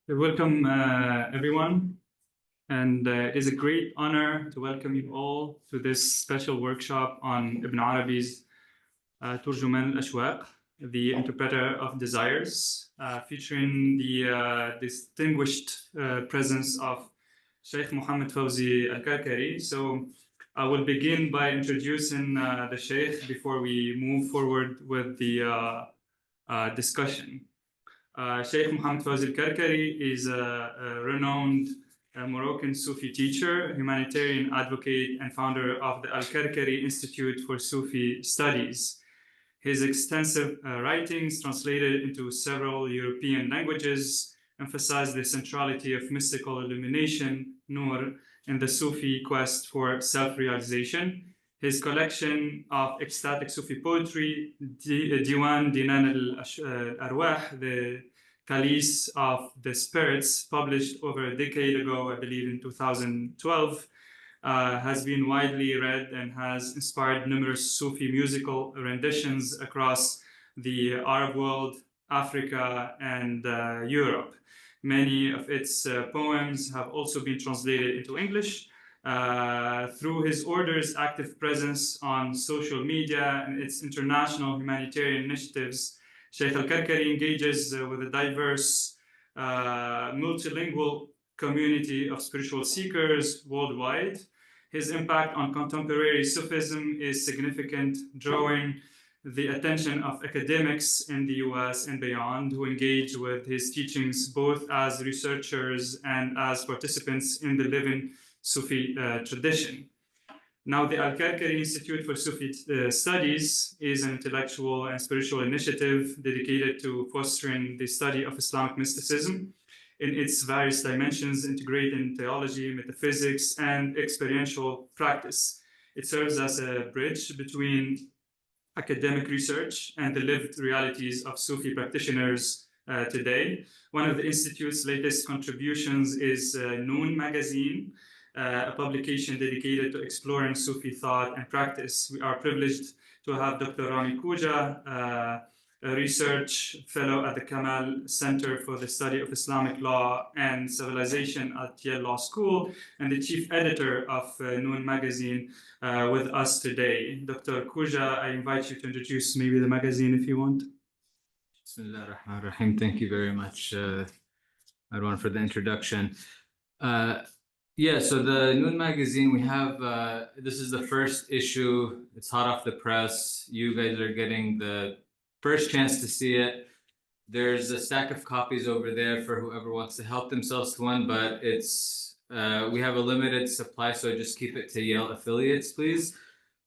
Welcome, everyone, and it is a great honor to welcome you all to this special workshop on Ibn Arabi's Turjumān al-Ashwāq, the Interpreter of Desires, featuring the distinguished presence of Shaykh Mohamed Faouzi al-Karkari. So I will begin by introducing the Shaykh before we move forward with the discussion. Shaykh Mohamed Faouzi al-Karkari is a renowned Moroccan Sufi teacher, humanitarian advocate, and founder of the al-Karkari Institute for Sufi Studies. His extensive writings, translated into several European languages, emphasize the centrality of mystical illumination, Nur, in the Sufi quest for self-realization. His collection of ecstatic Sufi poetry, Diwan Dinan al-Arwah, the Calice of the Spirits, published over a decade ago, I believe in 2012, has been widely read and has inspired numerous Sufi musical renditions across the Arab world, Africa, and Europe. Many of its poems have also been translated into English. Through his order's active presence on social media and its international humanitarian initiatives, Shaykh al-Karkari engages with a diverse, multilingual community of spiritual seekers worldwide. His impact on contemporary Sufism is significant, drawing the attention of academics in the US and beyond who engage with his teachings both as researchers and as participants in the living Sufi tradition. Now, the al-Karkari Institute for Sufi Studies is an intellectual and spiritual initiative dedicated to fostering the study of Islamic mysticism in its various dimensions, integrating theology, metaphysics, and experiential practice. It serves as a bridge between academic research and the lived realities of Sufi practitioners today. One of the Institute's latest contributions is Noon magazine, a publication dedicated to exploring Sufi thought and practice. We are privileged to have Dr. Rami Kouja, a research fellow at the Kamal Center for the Study of Islamic Law and Civilization at Yale Law School, and the chief editor of Noon magazine with us today. Dr. Kouja, I invite you to introduce maybe the magazine if you want. Bismillah ar-Rahman ar-Rahim. Thank you very much, Arwan, for the introduction. Yeah, so the Noon magazine, we have, this is the first issue. It's hot off the press. You guys are getting the first chance to see it. There's a stack of copies over there for whoever wants to help themselves to one, but it's, we have a limited supply, so just keep it to Yale affiliates, please.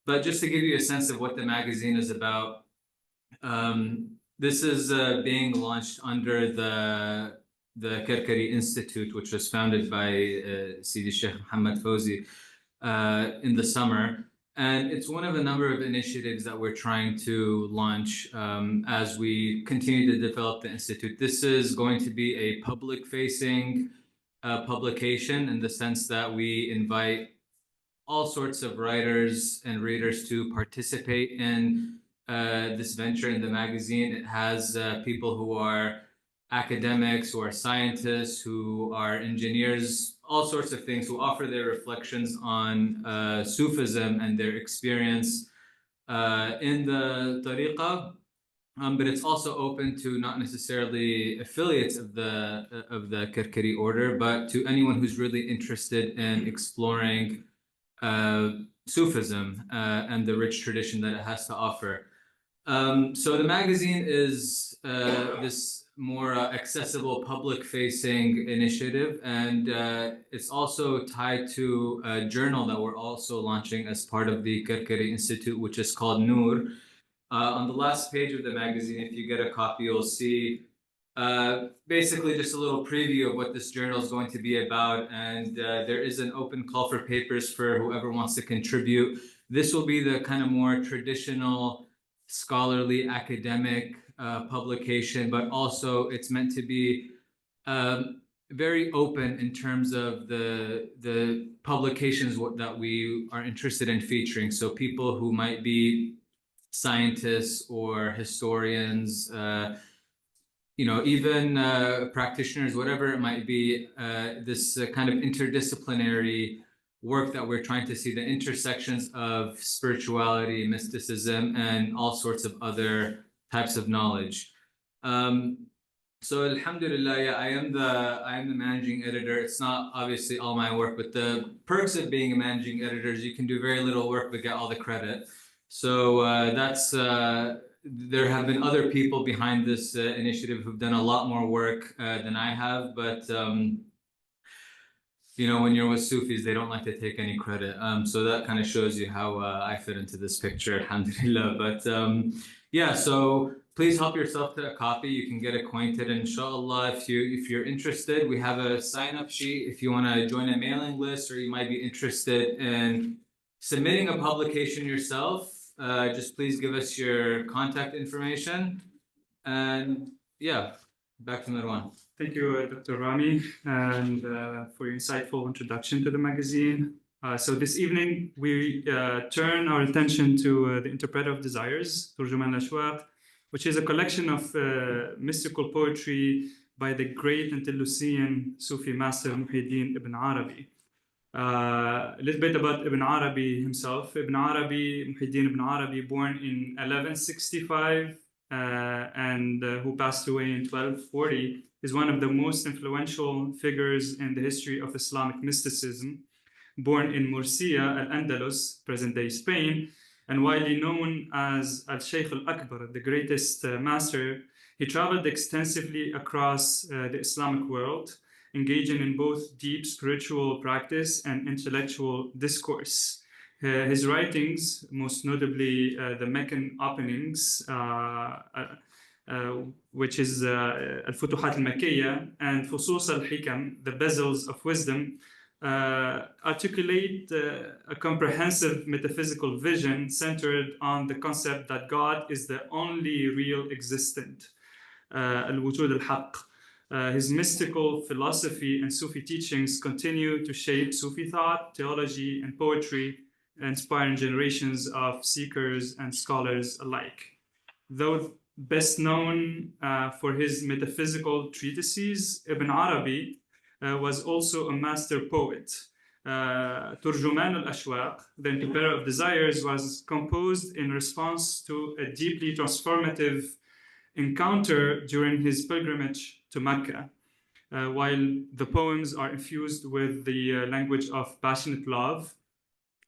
But just to give you a sense of what the magazine is about, this is being launched under the Karkari Institute, which was founded by Sidi Shaykh Mohamed Faouzi in the summer. And it's one of a number of initiatives that we're trying to launch as we continue to develop the Institute. This is going to be a public-facing publication in the sense that we invite all sorts of writers and readers to participate in this venture in the magazine. It has people who are academics, who are scientists, who are engineers, all sorts of things, who offer their reflections on Sufism and their experience in the tariqah. But it's also open to not necessarily affiliates of the Karkari order, but to anyone who's really interested in exploring Sufism and the rich tradition that it has to offer. So the magazine is this more accessible public-facing initiative, and it's also tied to a journal that we're also launching as part of the Karkari Institute, which is called Noor. On the last page of the magazine, if you get a copy, you'll see basically just a little preview of what this journal is going to be about, and there is an open call for papers for whoever wants to contribute. This will be the kind of more traditional scholarly academic publication, but also it's meant to be very open in terms of the publications that we are interested in featuring. So people who might be scientists or historians, even practitioners, whatever it might be, this kind of interdisciplinary work that we're trying to see the intersections of spirituality, mysticism, and all sorts of other types of knowledge. So alhamdulillah, yeah, I am the managing editor. It's not obviously all my work, but the perks of being a managing editor is you can do very little work but get all the credit. So there have been other people behind this initiative who've done a lot more work than I have, but when you're with Sufis, they don't like to take any credit. So that kind of shows you how I fit into this picture, alhamdulillah. But yeah, so please help yourself to a copy. You can get acquainted, inshallah. If you're interested, we have a sign-up sheet. If you want to join a mailing list, or you might be interested in submitting a publication yourself, just please give us your contact information. And yeah, back to Marwan. Thank you, Dr. Rami, and for your insightful introduction to the magazine. So this evening, we turn our attention to the Interpreter of Desires, Turjumān al-Ashwāq, which is a collection of mystical poetry by the great Andalusian Sufi master Muhyiddin ibn Arabi. A little bit about Ibn Arabi himself. Ibn Arabi, Muhyiddin ibn Arabi, born in 1165 and who passed away in 1240, is one of the most influential figures in the history of Islamic mysticism. Born in Murcia, Al-Andalus, present-day Spain, and widely known as al-Shaykh al-Akbar, the greatest master, he traveled extensively across the Islamic world, engaging in both deep spiritual practice and intellectual discourse. His writings, most notably the Meccan openings, which is Al-Futuhat al-Makkiyya and Fusus al-Hikam, the bezels of wisdom, articulate a comprehensive metaphysical vision centered on the concept that God is the only real existent, al-wujud al-haq. His mystical philosophy and Sufi teachings continue to shape Sufi thought, theology, and poetry, inspiring generations of seekers and scholars alike. Though best known for his metaphysical treatises, Ibn Arabi was also a master poet. Turjumān al-Ashwāq, the Interpreter of Desires, was composed in response to a deeply transformative encounter during his pilgrimage to Mecca. While the poems are infused with the language of passionate love,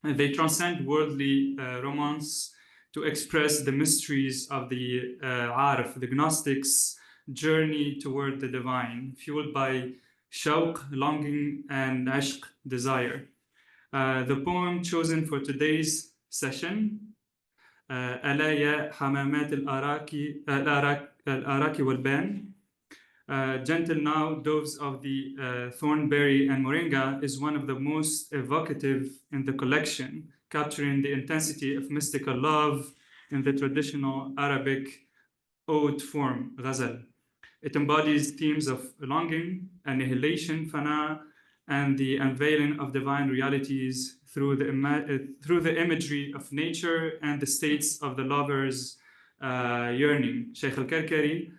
they transcend worldly romance to express the mysteries of the Arif, the Gnostics' journey toward the divine, fueled by shawq, longing, and ashq, desire. The poem chosen for today's session, ألا يا حمامات الأراك والبان, Gentle Now, Doves of the Thornberry and Moringa, is one of the most evocative in the collection, capturing the intensity of mystical love in the traditional Arabic ode form, ghazal. It embodies themes of longing, annihilation, fana, and the unveiling of divine realities through the imagery of nature and the states of the lover's yearning. Shaykh al-Karkari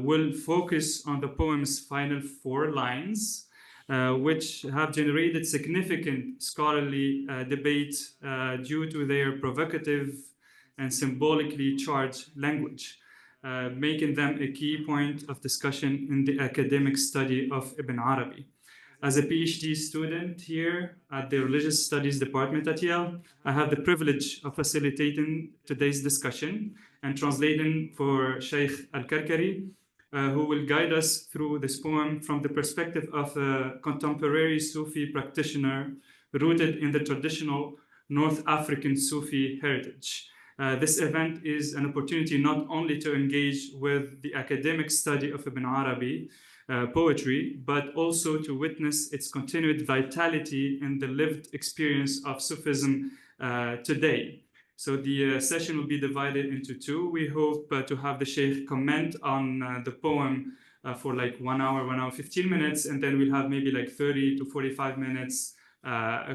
will focus on the poem's final 4 lines, which have generated significant scholarly debate due to their provocative and symbolically charged language, making them a key point of discussion in the academic study of Ibn Arabi. As a PhD student here at the Religious Studies Department at Yale, I have the privilege of facilitating today's discussion and translating for Shaykh al-Karkari, who will guide us through this poem from the perspective of a contemporary Sufi practitioner rooted in the traditional North African Sufi heritage. This event is an opportunity not only to engage with the academic study of Ibn Arabi poetry, but also to witness its continued vitality in the lived experience of Sufism today. So the session will be divided into 2. We hope to have the Sheikh comment on the poem for like 1 hour, 1 hour, 15 minutes, and then we'll have maybe like 30 to 45 minutes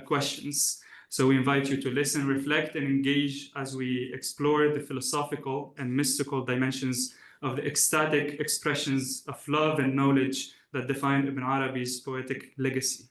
questions. So we invite you to listen, reflect, and engage as we explore the philosophical and mystical dimensions of the ecstatic expressions of love and knowledge that define Ibn Arabi's poetic legacy.